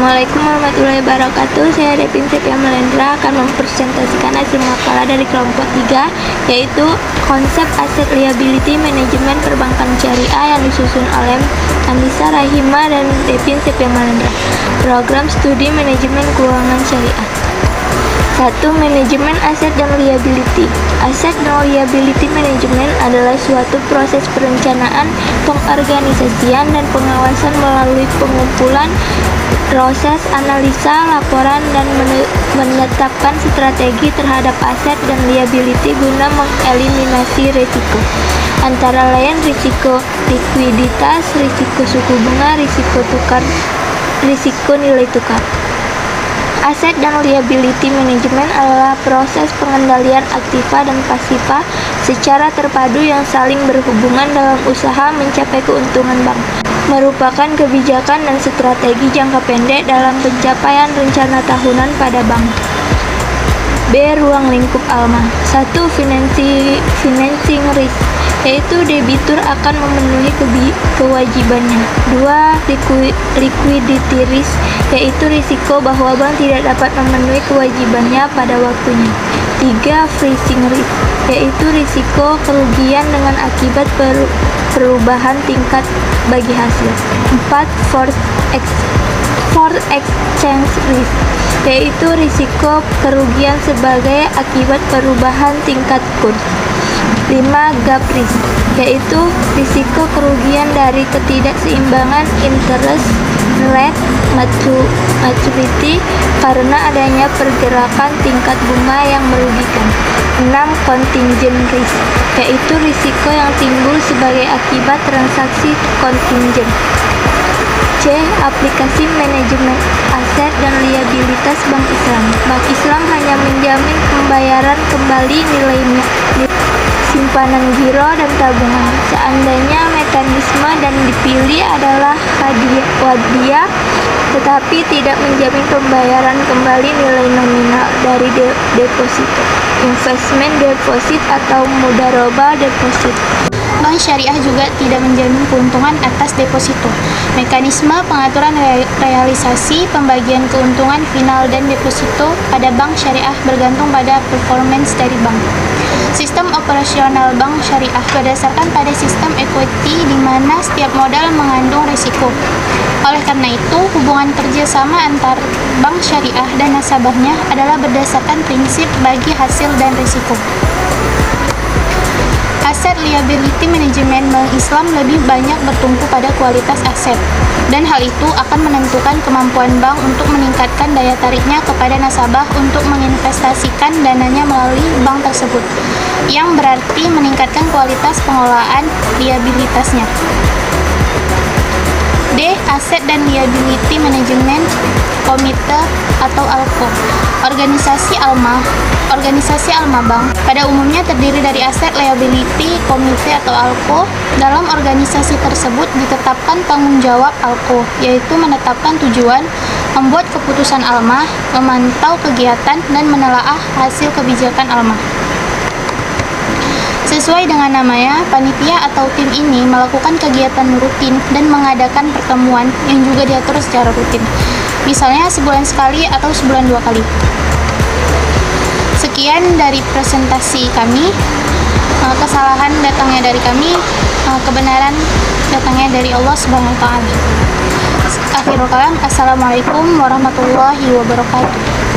Assalamualaikum warahmatullahi wabarakatuh. Saya Devin Sepia Melendra akan mempresentasikan hasil makalah dari kelompok 3, yaitu konsep aset liability manajemen perbankan syariah yang disusun oleh Anissa Rahima dan Devin Sepia Melendra. Program studi manajemen keuangan syariah. 1. Manajemen aset dan liability. Aset dan liability management adalah suatu proses perencanaan, pengorganisasian, dan pengawasan melalui pengumpulan, proses analisa, laporan, dan menetapkan strategi terhadap aset dan liability guna mengeliminasi risiko. Antara lain risiko likuiditas, risiko suku bunga, risiko nilai tukar. Aset dan liability management adalah proses pengendalian aktiva dan pasifa secara terpadu yang saling berhubungan dalam usaha mencapai keuntungan bank. Merupakan kebijakan dan strategi jangka pendek dalam pencapaian rencana tahunan pada bank. B. Ruang lingkup ALMA. 1. Financing risk, yaitu debitur akan memenuhi kewajibannya. 2. Liquidity risk, yaitu risiko bahwa bank tidak dapat memenuhi kewajibannya pada waktunya. 3. Freezing risk, yaitu risiko kerugian dengan akibat perubahan tingkat bagi hasil. 4. Foreign exchange risk, yaitu risiko kerugian sebagai akibat perubahan tingkat kurs. 5. Gap risk, yaitu risiko kerugian dari ketidakseimbangan interest rate maturity karena adanya pergerakan tingkat bunga yang merugikan. 6. Contingent risk, yaitu risiko yang timbul sebagai akibat transaksi kontingent. C. Aplikasi manajemen aset dan liabilitas Bank Islam. Bank Islam hanya menjamin pembayaran kembali nilai simpanan giro dan tabungan. Seandainya mekanisme dan dipilih adalah hadiah, tetapi tidak menjamin pembayaran kembali nilai nominal dari deposito, investment deposit atau mudharabah deposit. Bank syariah juga tidak menjamin keuntungan atas deposito. Mekanisme pengaturan realisasi pembagian keuntungan final dan deposito pada bank syariah bergantung pada performance dari bank. Sistem operasional bank syariah berdasarkan pada sistem equity di mana setiap modal mengandung risiko. Oleh karena itu, hubungan kerjasama antar bank syariah dan nasabahnya adalah berdasarkan prinsip bagi hasil dan risiko. Aset liability management Bank Islam lebih banyak bertumpu pada kualitas aset, dan hal itu akan menentukan kemampuan bank untuk meningkatkan daya tariknya kepada nasabah untuk menginvestasikan dananya melalui bank tersebut, yang berarti meningkatkan kualitas pengelolaan liabilitasnya. D. Aset dan liability management komite atau ALCO. Organisasi ALMA Bank pada umumnya terdiri dari aset liability komite atau ALCO. Dalam organisasi tersebut ditetapkan tanggung jawab ALCO, yaitu menetapkan tujuan, membuat keputusan ALMA, memantau kegiatan, dan menelaah hasil kebijakan ALMA. Sesuai dengan namanya, panitia atau tim ini melakukan kegiatan rutin dan mengadakan pertemuan yang juga diatur secara rutin. Misalnya sebulan sekali atau sebulan 2 kali. Sekian dari presentasi kami. Kesalahan datangnya dari kami, kebenaran datangnya dari Allah Subhanahu wa taala. Akhirul kalam, assalamualaikum warahmatullahi wabarakatuh.